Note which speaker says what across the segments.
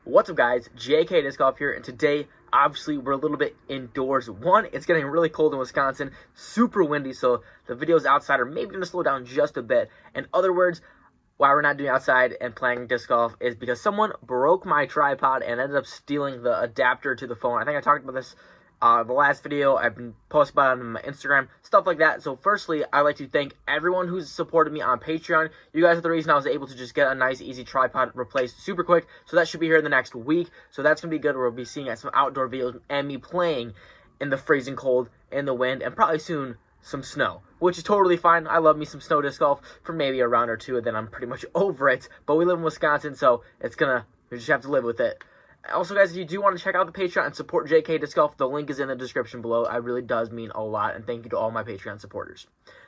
Speaker 1: What's up, guys? JK Disc Golf here, and today, obviously, we're a little bit indoors. One, it's getting really cold in Wisconsin, super windy, so the videos outside are maybe going to slow down just a bit. In other words, why we're not doing outside and playing disc golf is because someone broke my tripod and ended up stealing the adapter to the phone. I think I talked about this the last video. I've been posting about it on my Instagram, stuff like that. So firstly, I'd like to thank everyone who's supported me on Patreon. You guys are the reason I was able to just get a nice, easy tripod replaced super quick. So that should be here in the next week. So that's going to be good. We'll be seeing some outdoor videos and me playing in the freezing cold, in the wind, and probably soon some snow, which is totally fine. I love me some snow disc golf for maybe a round or two, and then I'm pretty much over it. But we live in Wisconsin, so we just have to live with it. Also, guys, if you do want to check out the Patreon and support JK Disc Golf, the link is in the description below. It really does mean a lot, and thank you to all my Patreon supporters.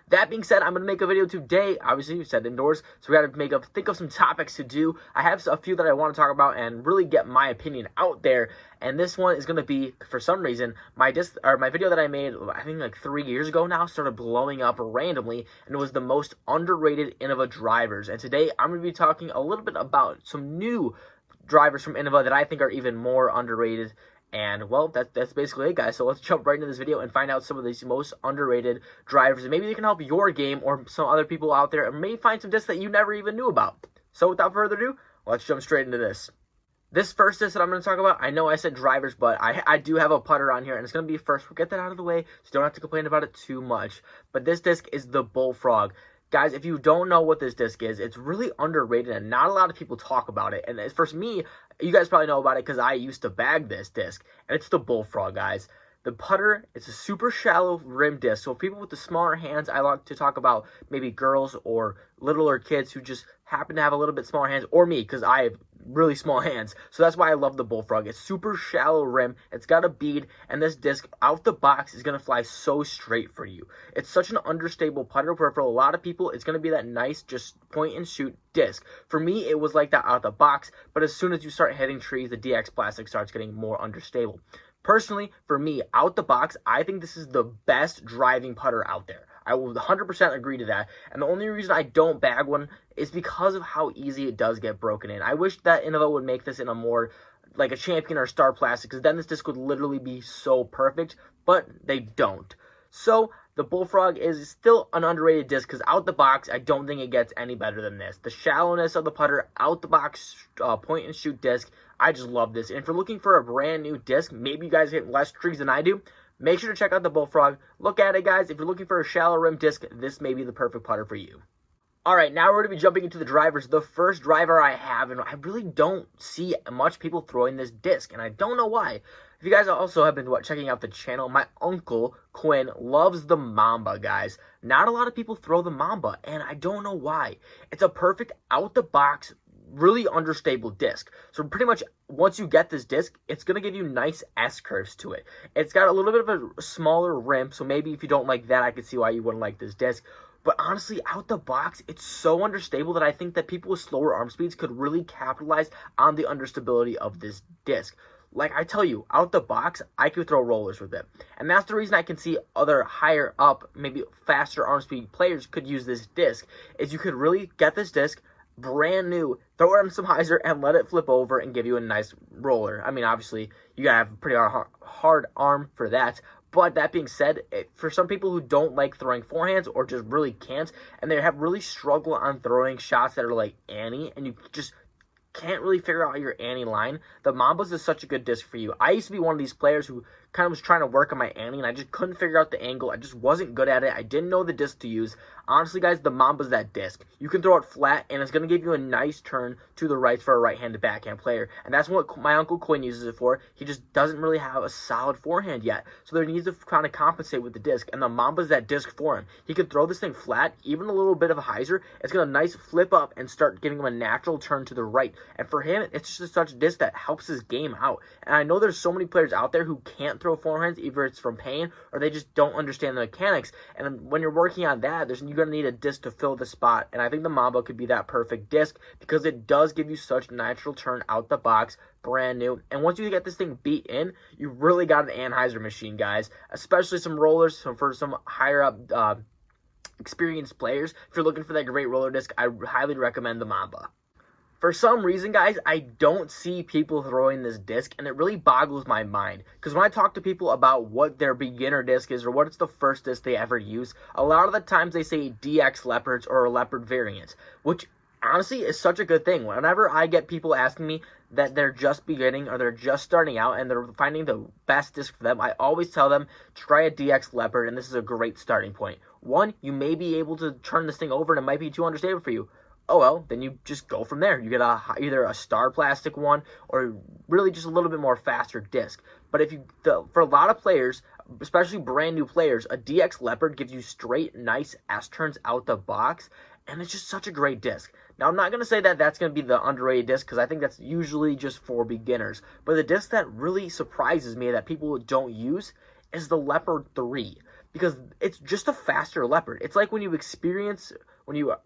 Speaker 1: That being said, I'm going to make a video today. Obviously, you said indoors, so we got to think of some topics to do. I have a few that I want to talk about and really get my opinion out there. And this one is going to be, for some reason, my video that I made, I think like 3 years ago now, started blowing up randomly, and it was the most underrated Innova drivers. And today, I'm going to be talking a little bit about some new drivers from Innova that I think are even more underrated. And, well, that's basically it, guys. So let's jump right into this video and find out some of these most underrated drivers. And maybe they can help your game or some other people out there, and maybe find some discs that you never even knew about. So without further ado, let's jump straight into this. This first disc that I'm going to talk about, I know I said drivers, but I do have a putter on here, and it's going to be first. We'll get that out of the way, so you don't have to complain about it too much. But this disc is the Bullfrog. Guys, if you don't know what this disc is, it's really underrated, and not a lot of people talk about it. And for me, you guys probably know about it because I used to bag this disc, and it's the Bullfrog, guys. The putter, it's a super shallow rim disc. So people with the smaller hands, I like to talk about maybe girls or littler kids who just happen to have a little bit smaller hands, or me, because I have really small hands. So that's why I love the Bullfrog. It's super shallow rim. It's got a bead, and this disc out the box is going to fly so straight for you. It's such an understable putter where for a lot of people, it's going to be that nice just point and shoot disc. For me, it was like that out the box, but as soon as you start hitting trees, the DX plastic starts getting more understable. Personally, for me, out the box, I think this is the best driving putter out there. I will 100% agree to that. And the only reason I don't bag one is because of how easy it does get broken in. I wish that Innova would make this in a more, like a Champion or Star Plastic, because then this disc would literally be so perfect, but they don't. So the Bullfrog is still an underrated disc because out the box, I don't think it gets any better than this. The shallowness of the putter, out the box point and shoot disc, I just love this. And if you're looking for a brand new disc, maybe you guys hit less trees than I do, make sure to check out the Bullfrog. Look at it, guys. If you're looking for a shallow rim disc, this may be the perfect putter for you. All right, now we're going to be jumping into the drivers. The first driver I have, and I really don't see much people throwing this disc, and I don't know why. If you guys also have been checking out the channel, my uncle, Quinn, loves the Mamba, guys. Not a lot of people throw the Mamba, and I don't know why. It's a perfect out-the-box, really understable disc. So pretty much once you get this disc, it's going to give you nice S-curves to it. It's got a little bit of a smaller rim, so maybe if you don't like that, I can see why you wouldn't like this disc. But honestly, out the box, it's so understable that I think that people with slower arm speeds could really capitalize on the understability of this disc. Like I tell you, out the box, I could throw rollers with it. And that's the reason I can see other higher up, maybe faster arm speed players could use this disc, is you could really get this disc brand new, throw it on some hyzer, and let it flip over and give you a nice roller. I mean, obviously, you gotta have a pretty hard arm for that. But that being said, for some people who don't like throwing forehands or just really can't, and they have really struggle on throwing shots that are like Annie, and you just can't really figure out your Annie line, the Mambas is such a good disc for you. I used to be one of these players who kind of was trying to work on my Annie, and I just couldn't figure out the angle. I just wasn't good at it. I didn't know the disc to use. Honestly, guys, the Mamba's that disc. You can throw it flat, and it's going to give you a nice turn to the right for a right-handed backhand player. And that's what my Uncle Quinn uses it for. He just doesn't really have a solid forehand yet. So there needs to kind of compensate with the disc, and the Mamba's that disc for him. He can throw this thing flat, even a little bit of a hyzer. It's going to nice flip up and start giving him a natural turn to the right. And for him, it's just such a disc that helps his game out. And I know there's so many players out there who can't throw forehands, either it's from pain or they just don't understand the mechanics. And when you're working on that, you're going to need a disc to fill the spot. And I think the Mamba could be that perfect disc because it does give you such natural turn out the box, brand new. And once you get this thing beat in, you really got an Anheuser machine, guys. Especially some rollers. So for some higher up experienced players, if you're looking for that great roller disc, I highly recommend the Mamba. For some reason, guys, I don't see people throwing this disc, and it really boggles my mind. Because when I talk to people about what their beginner disc is, or what it's the first disc they ever use, a lot of the times they say DX Leopards or a Leopard variant, which honestly is such a good thing. Whenever I get people asking me that they're just beginning or they're just starting out and they're finding the best disc for them, I always tell them, try a DX Leopard, and this is a great starting point. One, you may be able to turn this thing over and it might be too understable for you. Oh well, then you just go from there. You get either a star plastic one or really just a little bit more faster disc. But for a lot of players, especially brand new players, a DX Leopard gives you straight, nice S-turns out the box, and it's just such a great disc. Now, I'm not going to say that that's going to be the underrated disc, because I think that's usually just for beginners. But the disc that really surprises me that people don't use is the Leopard 3, because it's just a faster Leopard. It's like when you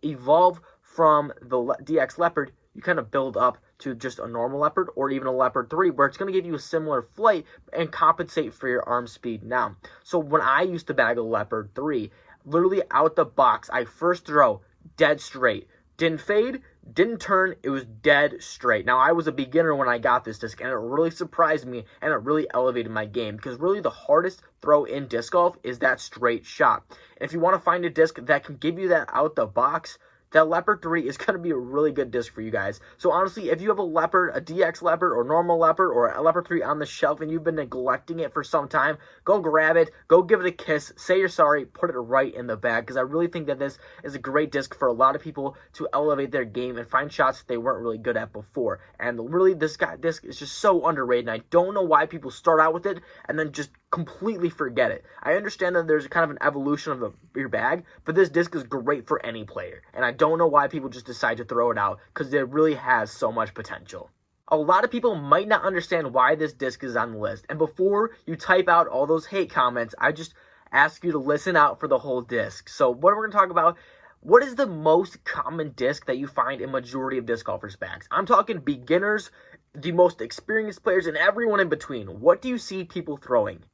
Speaker 1: evolve from the DX Leopard, you kind of build up to just a normal Leopard or even a Leopard 3, where it's going to give you a similar flight and compensate for your arm speed now. So when I used to bag a Leopard 3, literally out the box, I first throw dead straight. Didn't fade, didn't turn, it was dead straight. Now, I was a beginner when I got this disc, and it really surprised me, and it really elevated my game, because really the hardest throw in disc golf is that straight shot. And if you want to find a disc that can give you that out the box, that Leopard 3 is going to be a really good disc for you guys. So honestly, if you have a Leopard, a DX Leopard, or normal Leopard, or a Leopard 3 on the shelf and you've been neglecting it for some time, go grab it, go give it a kiss, say you're sorry, put it right in the bag, because I really think that this is a great disc for a lot of people to elevate their game and find shots that they weren't really good at before. And really, this disc is just so underrated, and I don't know why people start out with it and then just completely forget it. I understand that there's kind of an evolution of your bag, but this disc is great for any player, and I don't know why people just decide to throw it out, because it really has so much potential. A lot of people might not understand why this disc is on the list, and before you type out all those hate comments, I just ask you to listen out for the whole disc. So what we're going to talk about, what is the most common disc that you find in majority of disc golfers' bags? I'm talking beginners, the most experienced players, and everyone in between. What do you see people throwing?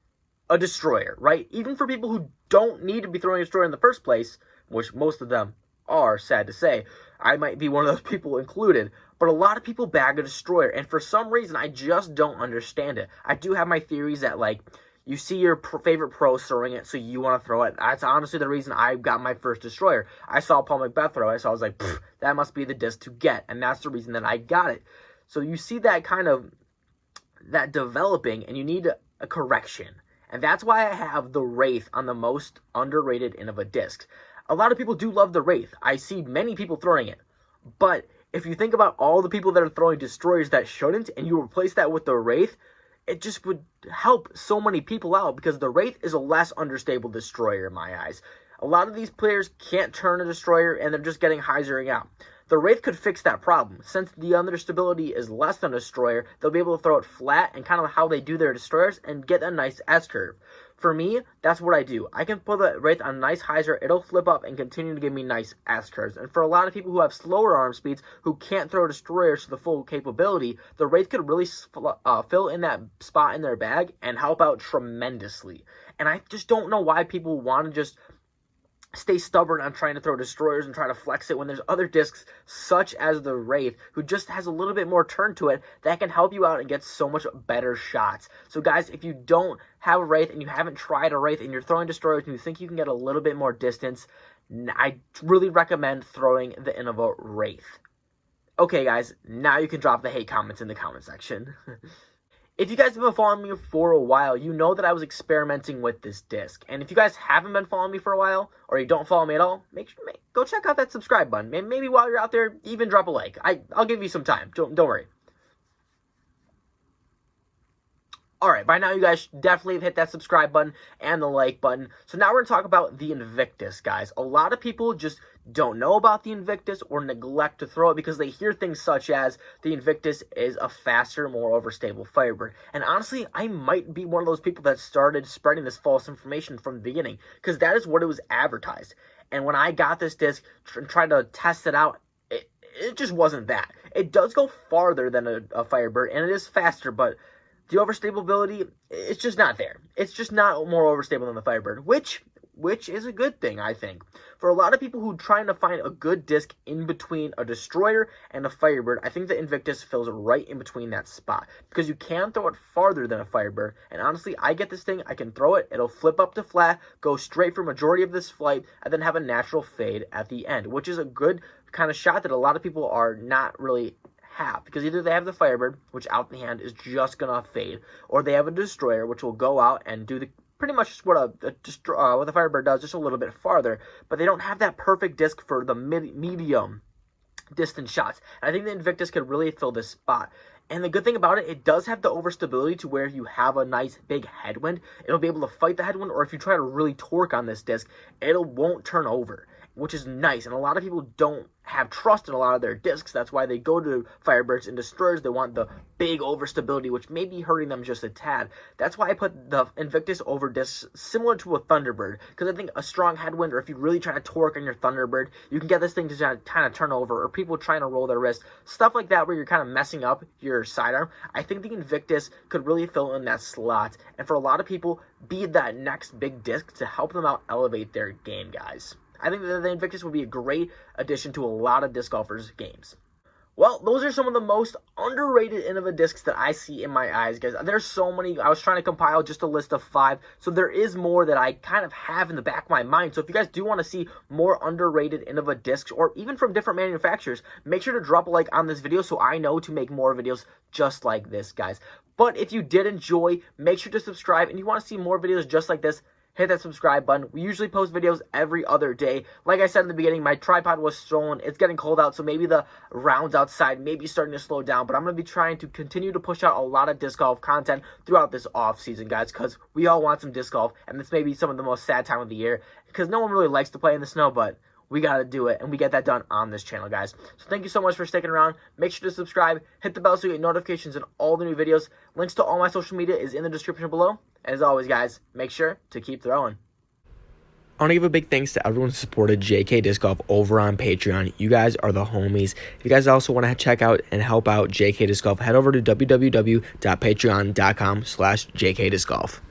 Speaker 1: A destroyer, right? Even for people who don't need to be throwing a destroyer in the first place, which most of them are, sad to say. I might be one of those people included, but a lot of people bag a destroyer, and for some reason, I just don't understand it. I do have my theories that, like, you see your favorite pro throwing it, so you want to throw it. That's honestly the reason I got my first destroyer. I saw Paul McBeth throw it, so I was like, that must be the disc to get, and that's the reason that I got it. So you see that kind of, that developing, and you need a correction. And that's why I have the Wraith on the most underrated Innova discs. A lot of people do love the Wraith. I see many people throwing it. But if you think about all the people that are throwing destroyers that shouldn't, and you replace that with the Wraith, it just would help so many people out, because the Wraith is a less understable destroyer in my eyes. A lot of these players can't turn a destroyer, and they're just getting high zeroing out. The Wraith could fix that problem. Since the understability is less than a destroyer, they'll be able to throw it flat and kind of how they do their destroyers and get a nice S-curve. For me, that's what I do. I can put the Wraith on a nice high zero, it'll flip up and continue to give me nice S-curves. And for a lot of people who have slower arm speeds, who can't throw destroyers to the full capability, the Wraith could really fill in that spot in their bag and help out tremendously. And I just don't know why people want to just stay stubborn on trying to throw destroyers and try to flex it when there's other discs such as the Wraith, who just has a little bit more turn to it, that can help you out and get so much better shots. So guys, if you don't have a Wraith and you haven't tried a Wraith and you're throwing destroyers and you think you can get a little bit more distance, I really recommend throwing the Innova Wraith. Okay guys, now you can drop the hate comments in the comment section. If you guys have been following me for a while, you know that I was experimenting with this disc. And if you guys haven't been following me for a while, or you don't follow me at all, go check out that subscribe button. Maybe while you're out there, even drop a like. I'll give you some time. Don't worry. Alright, by now you guys definitely have hit that subscribe button and the like button. So now we're going to talk about the Invictus, guys. A lot of people just don't know about the Invictus or neglect to throw it because they hear things such as the Invictus is a faster, more overstable Firebird. And honestly, I might be one of those people that started spreading this false information from the beginning, because that is what it was advertised. And when I got this disc and tried to test it out, it just wasn't that. It does go farther than a Firebird, and it is faster, but the overstable ability, it's just not there. It's just not more overstable than the Firebird, which which is a good thing, I think. For a lot of people who are trying to find a good disc in between a Destroyer and a Firebird, I think the Invictus fills right in between that spot, because you can throw it farther than a Firebird. And honestly, I get this thing, I can throw it, it'll flip up to flat, go straight for majority of this flight, and then have a natural fade at the end, which is a good kind of shot that a lot of people are not really have, because either they have the Firebird, which out in the hand is just gonna fade, or they have a Destroyer, which will go out and do the pretty much what the Firebird does, just a little bit farther, but they don't have that perfect disc for the medium distance shots. And I think the Invictus could really fill this spot. And the good thing about it, it does have the overstability to where if you have a nice big headwind, it'll be able to fight the headwind, or if you try to really torque on this disc, it won't turn over, which is nice. And a lot of people don't have trust in a lot of their discs. That's why they go to Firebirds and Destroyers. They want the big overstability, which may be hurting them just a tad. That's why I put the Invictus over discs similar to a Thunderbird, because I think a strong headwind, or if you really try to torque on your Thunderbird, you can get this thing to kind of turn over, or people trying to roll their wrist, stuff like that where you're kind of messing up your sidearm. I think the Invictus could really fill in that slot, and for a lot of people, be that next big disc to help them out elevate their game, guys. I think that the Invictus would be a great addition to a lot of disc golfers' games. Well, those are some of the most underrated Innova discs that I see in my eyes, guys. There's so many. I was trying to compile just a list of 5, so there is more that I kind of have in the back of my mind. So if you guys do want to see more underrated Innova discs, or even from different manufacturers, make sure to drop a like on this video so I know to make more videos just like this, guys. But if you did enjoy, make sure to subscribe, and you want to see more videos just like this, hit that subscribe button. We usually post videos every other day. Like I said in the beginning, my tripod was stolen. It's getting cold out, so maybe the rounds outside may be starting to slow down. But I'm going to be trying to continue to push out a lot of disc golf content throughout this off season, guys, because we all want some disc golf. And this may be some of the most sad time of the year, because no one really likes to play in the snow, but we got to do it, and we get that done on this channel, guys. So thank you so much for sticking around. Make sure to subscribe, hit the bell so you get notifications on all the new videos. Links to all my social media is in the description below. As always, guys, make sure to keep throwing. I want to give a big thanks to everyone who supported JK Disc Golf over on Patreon. You guys are the homies. If you guys also want to check out and help out JK Disc Golf, head over to www.patreon.com/JK Disc Golf.